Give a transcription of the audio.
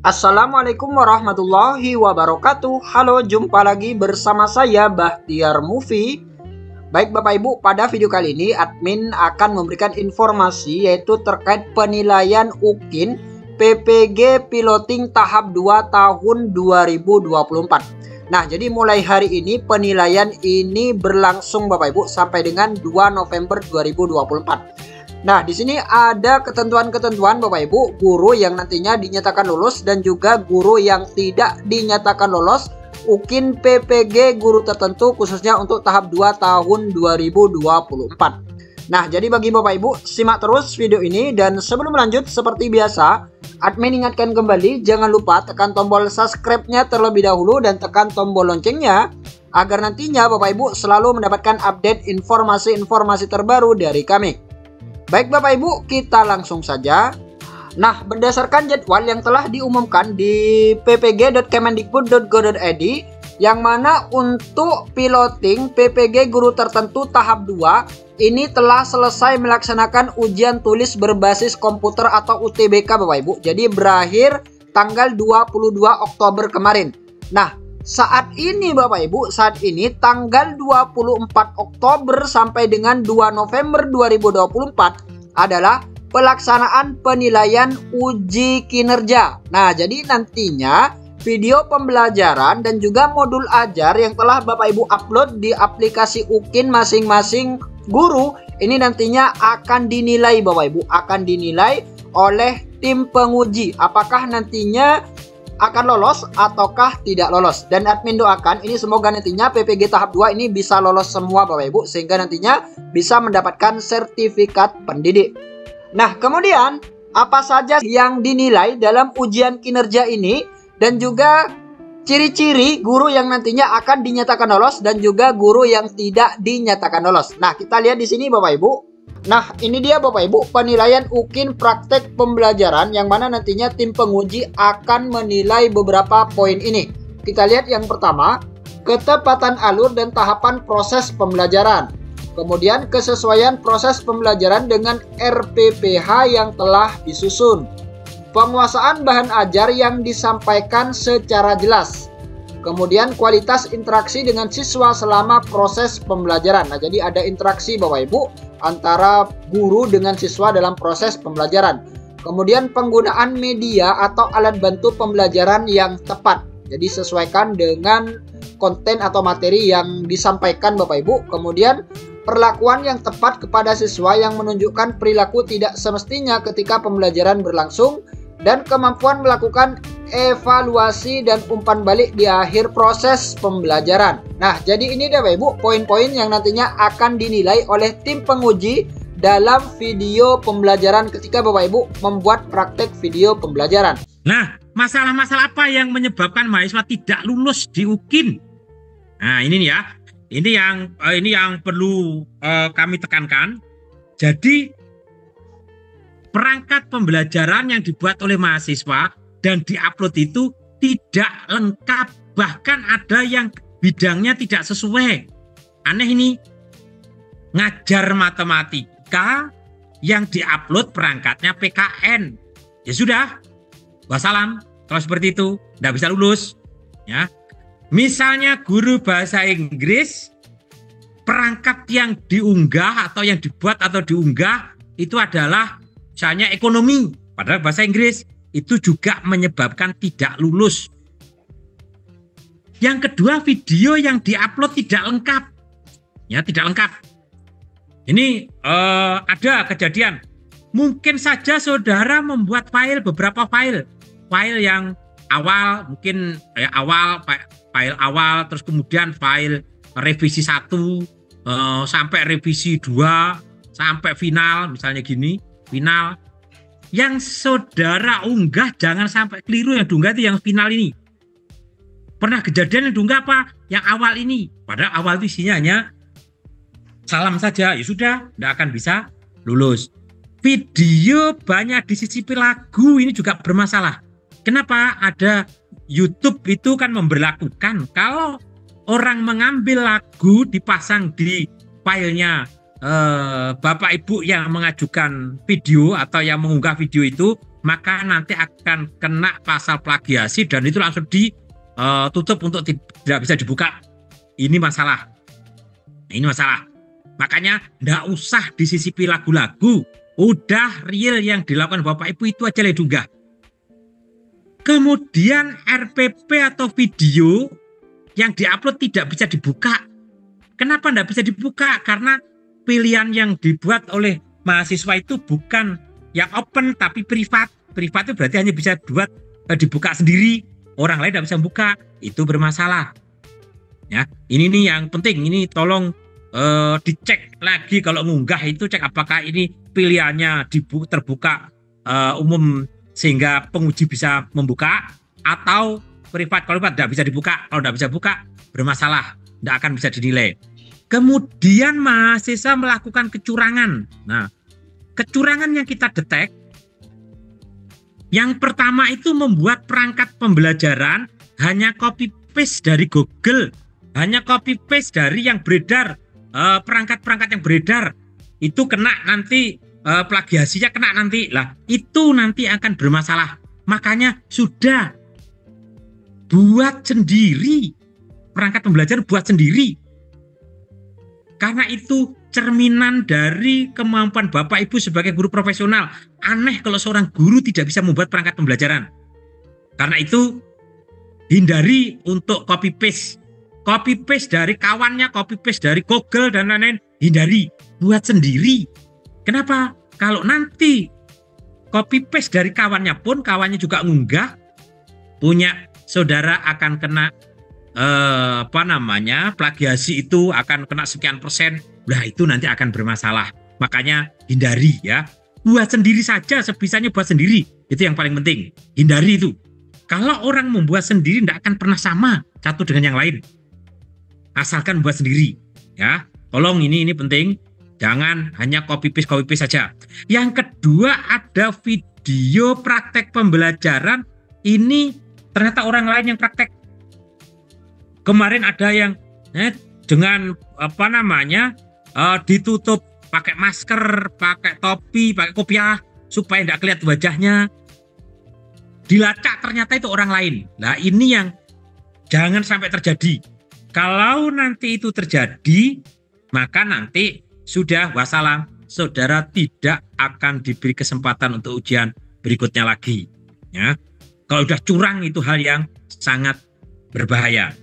Assalamualaikum warahmatullahi wabarakatuh. Halo, jumpa lagi bersama saya Bahtiar Movie. Baik Bapak Ibu, pada video kali ini admin akan memberikan informasi yaitu terkait penilaian UKIN PPG Piloting tahap 2 tahun 2024. Nah, jadi mulai hari ini penilaian ini berlangsung Bapak Ibu sampai dengan 2 November 2024. Nah, di sini ada ketentuan-ketentuan Bapak Ibu, guru yang nantinya dinyatakan lulus dan juga guru yang tidak dinyatakan lolos UKIN PPG guru tertentu khususnya untuk tahap 2 tahun 2024. Nah, jadi bagi Bapak Ibu, simak terus video ini dan sebelum lanjut seperti biasa, admin ingatkan kembali jangan lupa tekan tombol subscribe-nya terlebih dahulu dan tekan tombol loncengnya agar nantinya Bapak Ibu selalu mendapatkan update informasi-informasi terbaru dari kami. Baik Bapak Ibu, kita langsung saja. Nah, berdasarkan jadwal yang telah diumumkan di ppg.kemendikbud.go.id yang mana untuk piloting PPG guru tertentu tahap 2 ini telah selesai melaksanakan ujian tulis berbasis komputer atau UTBK Bapak Ibu. Jadi berakhir tanggal 22 Oktober kemarin. Nah, saat ini Bapak Ibu, saat ini tanggal 24 Oktober sampai dengan 2 November 2024 adalah pelaksanaan penilaian uji kinerja. Nah, jadi nantinya video pembelajaran dan juga modul ajar yang telah Bapak Ibu upload di aplikasi UKIN masing-masing guru ini nantinya akan dinilai Bapak Ibu, akan dinilai oleh tim penguji apakah nantinya akan lolos ataukah tidak lolos. Dan admin doakan ini semoga nantinya PPG tahap 2 ini bisa lolos semua Bapak Ibu sehingga nantinya bisa mendapatkan sertifikat pendidik. Nah, kemudian apa saja yang dinilai dalam ujian kinerja ini dan juga ciri-ciri guru yang nantinya akan dinyatakan lolos dan juga guru yang tidak dinyatakan lolos. Nah, kita lihat di sini Bapak Ibu. Nah, ini dia Bapak Ibu penilaian UKIN praktek pembelajaran yang mana nantinya tim penguji akan menilai beberapa poin ini. Kita lihat yang pertama, ketepatan alur dan tahapan proses pembelajaran. Kemudian kesesuaian proses pembelajaran dengan RPPH yang telah disusun. Penguasaan bahan ajar yang disampaikan secara jelas. Kemudian kualitas interaksi dengan siswa selama proses pembelajaran. Nah, jadi ada interaksi Bapak Ibu antara guru dengan siswa dalam proses pembelajaran. Kemudian penggunaan media atau alat bantu pembelajaran yang tepat. Jadi sesuaikan dengan konten atau materi yang disampaikan Bapak Ibu. Kemudian perlakuan yang tepat kepada siswa yang menunjukkan perilaku tidak semestinya ketika pembelajaran berlangsung. Dan kemampuan melakukan evaluasi dan umpan balik di akhir proses pembelajaran. Nah, jadi ini deh Bapak Ibu poin-poin yang nantinya akan dinilai oleh tim penguji dalam video pembelajaran ketika Bapak Ibu membuat praktek video pembelajaran. Nah, masalah-masalah apa yang menyebabkan mahasiswa tidak lulus di UKIN? Nah, ini nih ya. Ini yang perlu kami tekankan. Jadi perangkat pembelajaran yang dibuat oleh mahasiswa dan diupload itu tidak lengkap, bahkan ada yang bidangnya tidak sesuai. Aneh ini, ngajar matematika yang diupload perangkatnya PKN. Ya sudah, wassalam. Kalau seperti itu, tidak bisa lulus. Ya, misalnya guru bahasa Inggris, perangkat yang diunggah atau yang dibuat atau diunggah itu adalah misalnya ekonomi, padahal bahasa Inggris, itu juga menyebabkan tidak lulus. Yang kedua, video yang diupload tidak lengkap. Ya, tidak lengkap. Ini ada kejadian. Mungkin saja saudara membuat beberapa file yang awal, mungkin file awal, terus kemudian file revisi 1 sampai revisi 2 sampai final, misalnya gini. Final yang saudara unggah jangan sampai keliru, yang diunggah itu yang final ini. Pernah kejadian yang diunggah apa? Yang awal ini. Padahal awal itu isinya hanya salam saja. Ya sudah, tidak akan bisa lulus. Video banyak disisipi lagu ini juga bermasalah. Kenapa? Ada YouTube itu kan memberlakukan kalau orang mengambil lagu dipasang di filenya Bapak Ibu yang mengajukan video atau yang mengunggah video itu, maka nanti akan kena pasal plagiasi dan itu langsung ditutup untuk tidak bisa dibuka. Ini masalah. Ini masalah. Makanya nggak usah disisipi lagu-lagu. Udah real yang dilakukan Bapak Ibu itu aja diunggah. Kemudian RPP atau video yang diupload tidak bisa dibuka. Kenapa tidak bisa dibuka? Karena pilihan yang dibuat oleh mahasiswa itu bukan yang open tapi privat. Privat itu berarti hanya bisa dibuka sendiri. Orang lain tidak bisa buka. Itu bermasalah. Ya, ini nih yang penting. Ini tolong dicek lagi kalau ngunggah itu, cek apakah ini pilihannya terbuka umum sehingga penguji bisa membuka, atau privat. Kalau privat tidak bisa dibuka. Kalau tidak bisa buka bermasalah, tidak akan bisa dinilai. Kemudian mahasiswa melakukan kecurangan. Nah, kecurangan yang kita detek, yang pertama itu membuat perangkat pembelajaran hanya copy paste dari Google, hanya copy paste dari yang beredar, perangkat-perangkat yang beredar, itu kena nanti, plagiasinya kena nanti. Lah, itu nanti akan bermasalah. Makanya sudah buat sendiri, perangkat pembelajaran buat sendiri. Karena itu cerminan dari kemampuan Bapak Ibu sebagai guru profesional. Aneh kalau seorang guru tidak bisa membuat perangkat pembelajaran. Karena itu hindari untuk copy paste. Copy paste dari kawannya, copy paste dari Google dan lain-lain, hindari. Buat sendiri. Kenapa? Kalau nanti copy paste dari kawannya pun, kawannya juga ngunggah, punya saudara akan kena plagiasi, itu akan kena sekian persen. Nah, itu nanti akan bermasalah. Makanya hindari ya. Buat sendiri saja, sebisanya buat sendiri. Itu yang paling penting. Hindari itu. Kalau orang membuat sendiri tidak akan pernah sama satu dengan yang lain. Asalkan buat sendiri ya. Tolong ini penting. Jangan hanya copy paste saja. Yang kedua, ada video praktek pembelajaran. Ini ternyata orang lain yang praktek. Kemarin ada yang dengan ditutup pakai masker, pakai topi, pakai kopiah supaya tidak kelihatan wajahnya. Dilacak ternyata itu orang lain. Nah, ini yang jangan sampai terjadi. Kalau nanti itu terjadi, maka nanti sudah wassalam, saudara tidak akan diberi kesempatan untuk ujian berikutnya lagi. Ya, kalau sudah curang itu hal yang sangat berbahaya.